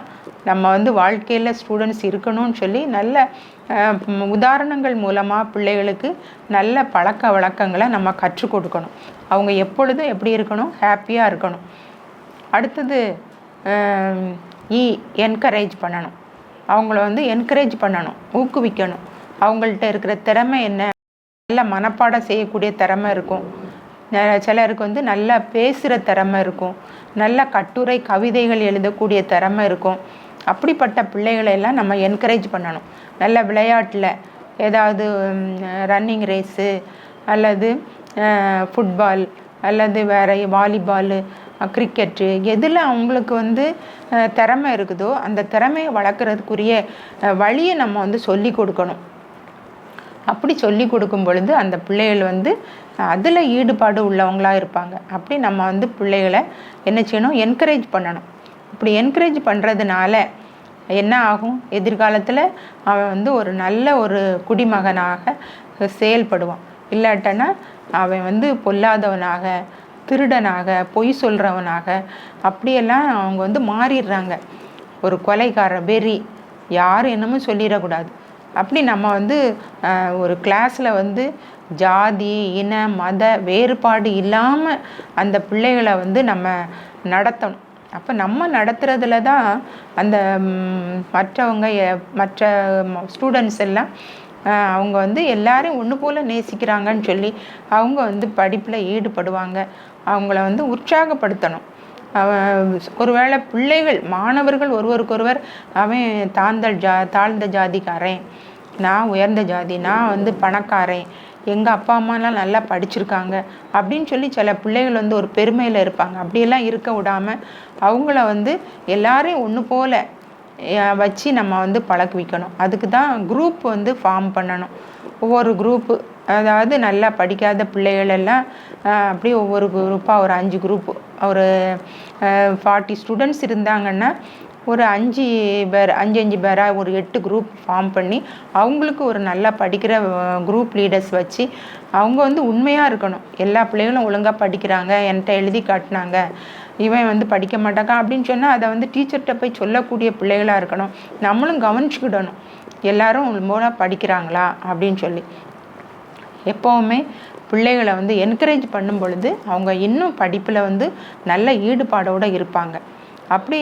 நம்ம வந்து வாழ்க்கையில் ஸ்டூடெண்ட்ஸ் இருக்கணும்னு சொல்லி நல்ல உதாரணங்கள் மூலமாக பிள்ளைகளுக்கு நல்ல பழக்க வழக்கங்களை நம்ம கற்றுக் கொடுக்கணும். அவங்க எப்பொழுதும் எப்படி இருக்கணும், ஹாப்பியாக இருக்கணும். அடுத்தது என்கரேஜ் பண்ணணும். அவங்கள வந்து என்கரேஜ் பண்ணணும், ஊக்குவிக்கணும். அவங்கள்ட்ட இருக்கிற திறமை என்ன, நல்ல மனப்பாடம் செய்யக்கூடிய திறமை இருக்கும், சிலருக்கு வந்து நல்லா பேசுகிற திறமை இருக்கும், நல்ல கட்டுரை கவிதைகள் எழுதக்கூடிய திறமை இருக்கும். அப்படிப்பட்ட பிள்ளைகளெல்லாம் நம்ம என்கரேஜ் பண்ணணும். நல்ல விளையாட்டில் ஏதாவது ரன்னிங் ரேஸு அல்லது ஃபுட்பால் அல்லது வேறு வாலிபாலு, கிரிக்கெட்டு, எதில் அவங்களுக்கு வந்து திறமை இருக்குதோ அந்த திறமையை வளர்க்குறதுக்குரிய வழியை நம்ம வந்து சொல்லி கொடுக்கணும். அப்படி சொல்லி கொடுக்கும் பொழுது அந்த பிள்ளைகள் வந்து அதில் ஈடுபாடு உள்ளவங்களாக இருப்பாங்க. அப்படி நம்ம வந்து பிள்ளைகளை என்ன செய்யணும், என்கரேஜ் பண்ணணும். இப்படி என்கரேஜ் பண்ணுறதுனால என்ன ஆகும், எதிர்காலத்தில் அவன் வந்து ஒரு நல்ல ஒரு குடிமகனாக செயல்படுவான். இல்லாட்டனா அவன் வந்து பொல்லாதவனாக, திருடனாக, பொய் சொல்கிறவனாக அப்படியெல்லாம் அவங்க வந்து மாறிடுறாங்க. ஒரு கொலைகார வெறி, யாரும் என்னமோ சொல்லிடக்கூடாது. அப்படி நம்ம வந்து ஒரு கிளாஸில் வந்து ஜாதி இன மத வேறுபாடு இல்லாமல் அந்த பிள்ளைகளை வந்து நம்ம நடத்தணும். அப்போ நம்ம நடத்துறதுல தான் அந்த மற்ற ஸ்டூடெண்ட்ஸ் எல்லாம் அவங்க வந்து எல்லாரையும் ஒன்று போல் நேசிக்கிறாங்கன்னு சொல்லி அவங்க வந்து படிப்பில் ஈடுபடுவாங்க. அவங்கள வந்து உற்சாகப்படுத்தணும். ஒருவேளை பிள்ளைகள் மாணவர்கள் ஒருவருக்கொருவர் அவன் தாழ்ந்த ஜாதிக்காரன், நான் உயர்ந்த ஜாதி, நான் வந்து பணக்காரன், எங்கள் அப்பா அம்மாலாம் நல்லா படிச்சிருக்காங்க அப்படின்னு சொல்லி சில பிள்ளைகள் வந்து ஒரு பெருமையில் இருப்பாங்க. அப்படியெல்லாம் இருக்க விடாமல் அவங்கள வந்து எல்லாரையும் ஒன்று போல் வச்சு நம்ம வந்து பழக்குவிக்கணும். அதுக்கு தான் குரூப் வந்து ஃபார்ம் பண்ணணும். ஒவ்வொரு குரூப்பு, அதாவது நல்லா படிக்காத பிள்ளைகள் எல்லாம் அப்படியே ஒவ்வொரு குரூப்பாக ஒரு 5 குரூப்பு, ஒரு 40 ஸ்டூடெண்ட்ஸ் இருந்தாங்கன்னா ஒரு 5 பேர் 5 பேராக ஒரு 8 குரூப் ஃபார்ம் பண்ணி அவங்களுக்கு ஒரு நல்லா படிக்கிற குரூப் லீடர்ஸ் வச்சு அவங்க வந்து உண்மையாக இருக்கணும். எல்லா பிள்ளைகளும் ஒழுங்காக படிக்கிறாங்க, என்கிட்ட எழுதி காட்டினாங்க, இவன் வந்து படிக்க மாட்டாங்க அப்படின்னு சொன்னால் அதை வந்து டீச்சர்கிட்ட போய் சொல்லக்கூடிய பிள்ளைகளாக இருக்கணும். நம்மளும் கவனிச்சுக்கிடணும் எல்லாரும் மூலம் படிக்கிறாங்களா அப்படின்னு சொல்லி. எப்போவுமே பிள்ளைகளை வந்து என்கரேஜ் பண்ணும் பொழுது அவங்க இன்னும் படிப்பில் வந்து நல்ல ஈடுபாடோடு இருப்பாங்க. அப்படி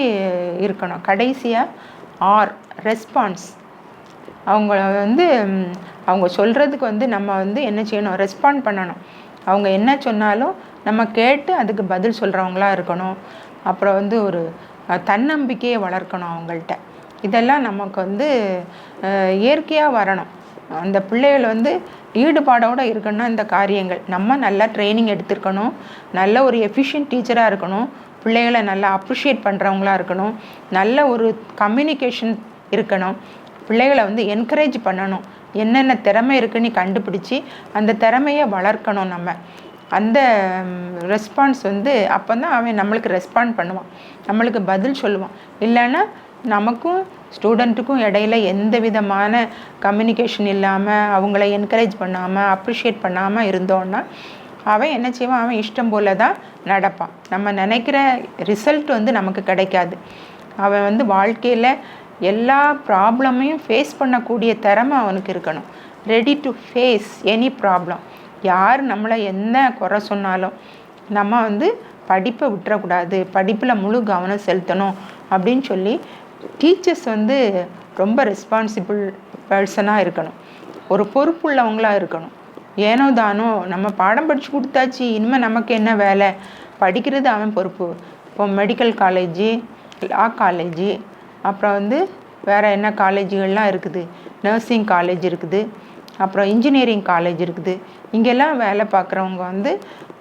இருக்கணும். கடைசியாக ரெஸ்பான்ஸ். அவங்கள வந்து அவங்க சொல்கிறதுக்கு வந்து நம்ம வந்து என்ன செய்யணும், ரெஸ்பாண்ட் பண்ணணும். அவங்க என்ன சொன்னாலும் நம்ம கேட்டு அதுக்கு பதில் சொல்கிறவங்களா இருக்கணும். அப்புறம் வந்து ஒரு தன்னம்பிக்கையை வளர்க்கணும் அவங்கள்ட்ட. இதெல்லாம் நமக்கு வந்து இயற்கையாக வரணும். அந்த பிள்ளைகள் வந்து ஈடுபாடோடு இருக்கணும்னா இந்த காரியங்கள் நம்ம நல்லா ட்ரைனிங் எடுத்துருக்கணும், நல்ல ஒரு எஃபிஷியன்ட் டீச்சராக இருக்கணும், பிள்ளைகளை நல்லா அப்ரிஷியேட் பண்ணுறவங்களா இருக்கணும், நல்ல ஒரு கம்யூனிகேஷன் இருக்கணும், பிள்ளைகளை வந்து என்கரேஜ் பண்ணணும், என்னென்ன திறமை இருக்குன்னு கண்டுபிடிச்சி அந்த திறமையை வளர்க்கணும். நம்ம அந்த ரெஸ்பான்ஸ் வந்து அப்போ தான் அவன் நம்மளுக்கு ரெஸ்பாண்ட் பண்ணுவான், நம்மளுக்கு பதில் சொல்லுவான். இல்லைன்னா நமக்கும் ஸ்டூடெண்ட்டுக்கும் இடையில எந்த விதமான கம்யூனிகேஷன் இல்லாமல் அவங்கள என்கரேஜ் பண்ணாமல் அப்ரிஷியேட் பண்ணாமல் இருந்தோன்னா அவன் என்ன செய்வான், அவன் இஷ்டம் போல தான் நடப்பான். நம்ம நினைக்கிற ரிசல்ட் வந்து நமக்கு கிடைக்காது. அவன் வந்து வாழ்க்கையில் எல்லா ப்ராப்ளமையும் ஃபேஸ் பண்ணக்கூடிய திறமை அவனுக்கு இருக்கணும். Ready to face any problem. யார் நம்மளை என்ன குறை சொன்னாலும் நம்ம வந்து படிப்பை விட்டுறக்கூடாது, படிப்பில் முழு கவனம் செலுத்தணும் அப்படின்னு சொல்லி டீச்சர்ஸ் வந்து ரொம்ப ரெஸ்பான்சிபிள் பர்சனாக இருக்கணும், ஒரு பொறுப்புள்ளவங்களாக இருக்கணும். ஏனோ தானோ நம்ம பாடம் படித்து கொடுத்தாச்சு, இனிமேல் நமக்கு என்ன வேலை, படிக்கிறது அவன் பொறுப்பு. இப்போ மெடிக்கல் காலேஜு, லா காலேஜு, அப்புறம் வந்து வேறு என்ன காலேஜுகள்லாம் இருக்குது, நர்சிங் காலேஜ் இருக்குது, அப்புறம் இன்ஜினியரிங் காலேஜ் இருக்குது. இங்கெல்லாம் வேலை பார்க்குறவங்க வந்து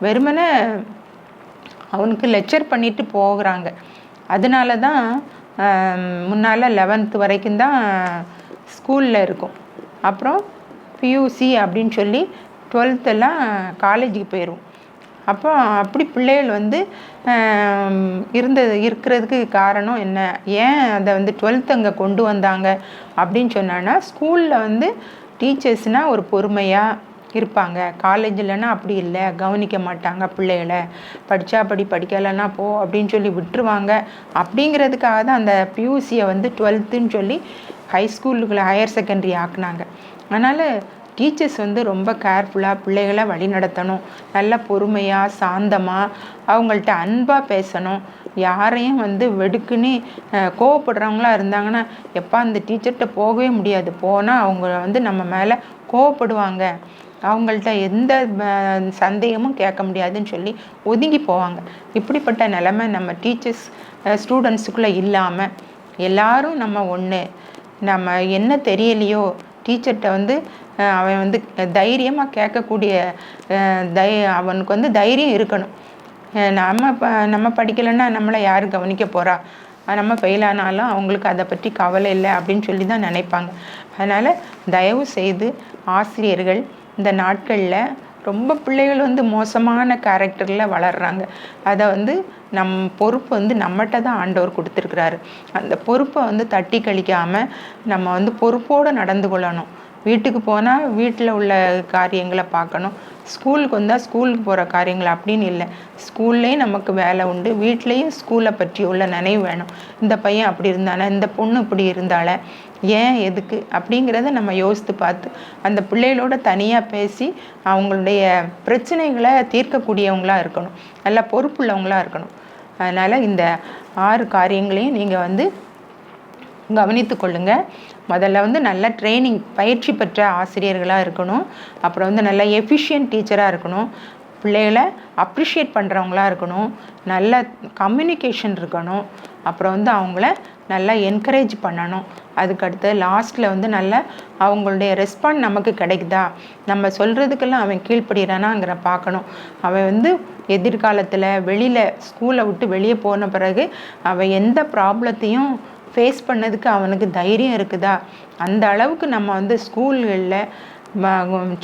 வெறுமனே அவனுக்கு லெக்சர் பண்ணிட்டு போகிறாங்க. அதனால தான் முன்னால் 11th வரைக்கும் தான் ஸ்கூலில் இருக்கும். அப்புறம் பியூசி அப்படின்னு சொல்லி 12th எல்லாம் காலேஜுக்கு போயிடும். அப்போ அப்படி பிள்ளைகள் வந்து இருக்கிறதுக்கு காரணம் என்ன, ஏன் அதை வந்து 12th அங்கே கொண்டு வந்தாங்க அப்படின்னு சொன்னான்னா, ஸ்கூலில் வந்து டீச்சர்ஸ்னால் ஒரு பொறுமையாக இருப்பாங்க, காலேஜில்னா அப்படி இல்லை, கவனிக்க மாட்டாங்க பிள்ளைகளை, படித்தா படிக்கலைன்னா போ அப்படின்னு சொல்லி விட்டுருவாங்க. அப்படிங்கிறதுக்காக தான் அந்த பியூசியை வந்து 12th சொல்லி ஹைஸ்கூலுக்குள்ள ஹையர் செகண்டரி ஆக்குனாங்க. அதனால் டீச்சர்ஸ் வந்து ரொம்ப கேர்ஃபுல்லாக பிள்ளைகளை வழி நடத்தணும், நல்ல பொறுமையாக சாந்தமாக அவங்கள்ட்ட அன்பாக பேசணும். யாரையும் வந்து வெடுக்குன்னு கோவப்படுறவங்களா இருந்தாங்கன்னா எப்பா அந்த டீச்சர்கிட்ட போகவே முடியாது, போனால் அவங்க வந்து நம்ம மேலே கோவப்படுவாங்க, அவங்கள்ட்ட எந்த சந்தேகமும் கேட்க முடியாதுன்னு சொல்லி ஒதுங்கி போவாங்க. இப்படிப்பட்ட நிலைமை நம்ம டீச்சர்ஸ் ஸ்டூடெண்ட்ஸுக்குள்ளே இல்லாமல் எல்லாரும் நம்ம ஒன்று, நம்ம என்ன தெரியலையோ டீச்சர்கிட்ட வந்து அவன் வந்து தைரியமாக கேட்கக்கூடிய அவனுக்கு வந்து தைரியம் இருக்கணும். நம்ம படிக்கலைன்னா நம்மளை யார் கவனிக்க போகிறா, நம்ம ஃபெயிலானாலும் அவங்களுக்கு அதை பற்றி கவலை இல்லை அப்படின்னு சொல்லி தான் நினைப்பாங்க. அதனால் தயவு செய்து ஆசிரியர்கள் இந்த நாட்களில் ரொம்ப பிள்ளைகள் வந்து மோசமான கேரக்டரில் வளர்கிறாங்க. அதை வந்து பொறுப்பு வந்து நம்மகிட்ட தான் ஆண்டவர் கொடுத்துருக்குறாரு. அந்த பொறுப்பை வந்து தட்டி கழிக்காமல் நம்ம வந்து பொறுப்போடு நடந்து கொள்ளணும். வீட்டுக்கு போனால் வீட்டில் உள்ள காரியங்களை பார்க்கணும், ஸ்கூலுக்கு வந்தால் ஸ்கூலுக்கு போகிற காரியங்கள் அப்படின்னு இல்லை. ஸ்கூல்லேயும் நமக்கு வேலை உண்டு, வீட்லேயும் ஸ்கூலை பற்றி உள்ள நினைவு வேணும். இந்த பையன் அப்படி இருந்தானே, இந்த பொண்ணு இப்படி இருந்தாலே, ஏன் எதுக்கு அப்படிங்கிறத நம்ம யோசித்து பார்த்து அந்த பிள்ளைகளோட தனியாக பேசி அவங்களுடைய பிரச்சனைகளை தீர்க்கக்கூடியவங்களாக இருக்கணும், நல்லா பொறுப்புள்ளவங்களாக இருக்கணும். அதனால் இந்த 6 காரியங்களையும் நீங்கள் வந்து கவனித்து கொள்ளுங்கள். முதல்ல வந்து நல்ல ட்ரைனிங் பயிற்சி பெற்ற ஆசிரியர்களாக இருக்கணும். அப்புறம் வந்து நல்ல எஃபிஷியன்ட் டீச்சராக இருக்கணும். பிள்ளைகளை அப்ரிஷியேட் பண்ணுறவங்களா இருக்கணும், நல்ல கம்யூனிகேஷன் இருக்கணும், அப்புறம் வந்து அவங்கள நல்லா என்கரேஜ் பண்ணணும். அதுக்கடுத்து லாஸ்ட்டில் வந்து நல்ல அவங்களுடைய ரெஸ்பாண்ட் நமக்கு கிடைக்குதா, நம்ம சொல்கிறதுக்கெல்லாம் அவன் கீழ்ப்படுகிறானாங்கிற பார்க்கணும். அவன் வந்து எதிர்காலத்தில் வெளியில் ஸ்கூலை விட்டு வெளியே போன பிறகு அவன் எந்த ப்ராப்ளத்தையும் ஃபேஸ் பண்ணதுக்கு அவனுக்கு தைரியம் இருக்குதா, அந்த அளவுக்கு நம்ம வந்து ஸ்கூல்களில்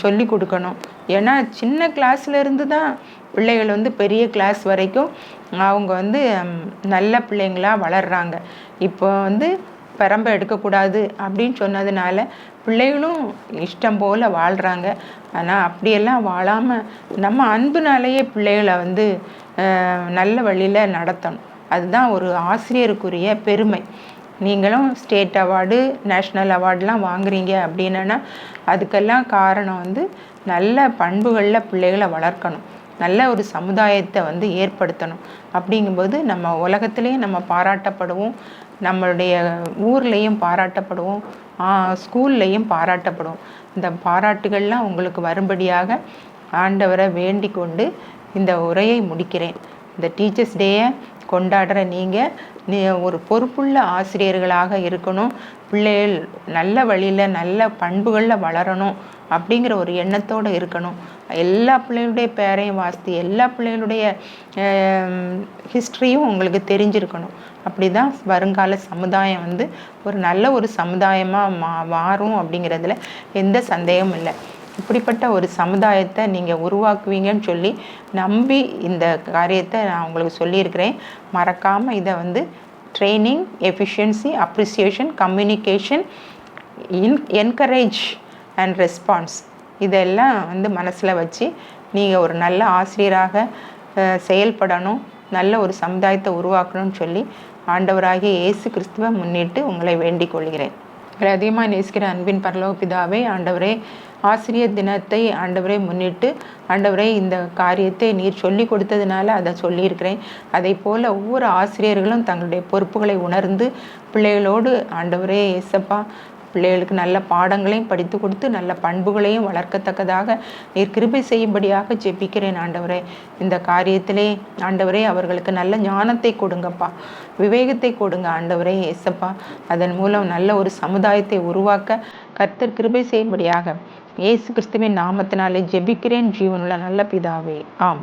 சொல்லி கொடுக்கணும். ஏன்னா சின்ன கிளாஸ்லேருந்து தான் பிள்ளைகள் வந்து பெரிய கிளாஸ் வரைக்கும் அவங்க வந்து நல்ல பிள்ளைங்களாக வளர்கிறாங்க. இப்போ வந்து பெரம்பை எடுக்கக்கூடாது அப்படின்னு சொன்னதுனால பிள்ளைகளும் இஷ்டம் போல் வாழ்கிறாங்க. ஆனால் அப்படியெல்லாம் வாழாமல் நம்ம அன்புனாலேயே பிள்ளைகளை வந்து நல்ல வழியில் நடத்தணும். அதுதான் ஒரு ஆசிரியருக்குரிய பெருமை. நீங்களும் ஸ்டேட் அவார்டு, நேஷ்னல் அவார்டெலாம் வாங்குறீங்க அப்படின்னா அதுக்கெல்லாம் காரணம் வந்து நல்ல பண்புகளில் பிள்ளைகளை வளர்க்கணும், நல்ல ஒரு சமுதாயத்தை வந்து ஏற்படுத்தணும். அப்படிங்கும்போது நம்ம உலகத்துலேயும் நம்ம பாராட்டப்படுவோம், நம்மளுடைய ஊர்லேயும் பாராட்டப்படுவோம், ஸ்கூல்லையும் பாராட்டப்படுவோம். இந்த பாராட்டுகள்லாம் உங்களுக்கு வரும்படியாக ஆண்டவரை வேண்டிக் கொண்டு இந்த உரையை முடிக்கிறேன். இந்த டீச்சர்ஸ் டேயை கொண்டாடுற நீங்கள் ஒரு பொறுப்புள்ள ஆசிரியர்களாக இருக்கணும், பிள்ளைகள் நல்ல வழியில் நல்ல பண்புகளில் வளரணும் அப்படிங்கிற ஒரு எண்ணத்தோடு இருக்கணும். எல்லா பிள்ளைகளுடைய பேரையும் வாசித்து எல்லா பிள்ளைகளுடைய ஹிஸ்ட்ரியும் உங்களுக்கு தெரிஞ்சிருக்கணும். அப்படி தான் வருங்கால சமுதாயம் வந்து ஒரு நல்ல ஒரு சமுதாயமாக மாறும் அப்படிங்கிறதுல எந்த சந்தேகமும் இல்லை. இப்படிப்பட்ட ஒரு சமுதாயத்தை நீங்கள் உருவாக்குவீங்கன்னு சொல்லி நம்பி இந்த காரியத்தை நான் உங்களுக்கு சொல்லியிருக்கிறேன். மறக்காமல் இதை வந்து training, efficiency, appreciation, communication, encourage and response இதெல்லாம் வந்து மனசில் வச்சு நீங்கள் ஒரு நல்ல ஆசிரியராக செயல்படணும், நல்ல ஒரு சமுதாயத்தை உருவாக்கணும்னு சொல்லி ஆண்டவராகிய இயேசு கிறிஸ்துவை முன்னிட்டு உங்களை வேண்டிக் கொள்கிறேன். உங்களை அதிகமாக நேசிக்கிற அன்பின் பரலோக பிதாவே, ஆண்டவரே ஆசிரியர் தினத்தை ஆண்டவரை முன்னிட்டு ஆண்டவரை இந்த காரியத்தை நீர் சொல்லி கொடுத்ததுனால அதை சொல்லியிருக்கிறேன். அதை போல் ஒவ்வொரு ஆசிரியர்களும் தங்களுடைய பொறுப்புகளை உணர்ந்து பிள்ளைகளோடு ஆண்டவரே இயேசப்பா பிள்ளைகளுக்கு நல்ல பாடங்களையும் படித்து கொடுத்து நல்ல பண்புகளையும் வளர்க்கத்தக்கதாக நீர் கிருபை செய்யும்படியாக ஜெபிக்கிறேன். ஆண்டவரே இந்த காரியத்திலே ஆண்டவரே அவர்களுக்கு நல்ல ஞானத்தை கொடுங்கப்பா, விவேகத்தை கொடுங்க ஆண்டவரே இயேசப்பா. அதன் மூலம் நல்ல ஒரு சமுதாயத்தை உருவாக்க கர்த்தர் கிருபை செய்யும்படியாக இயேசு கிறிஸ்துவின் நாமத்தினாலே ஜெபிக்கிறேன் ஜீவனுள்ள நல்ல பிதாவே, ஆம்.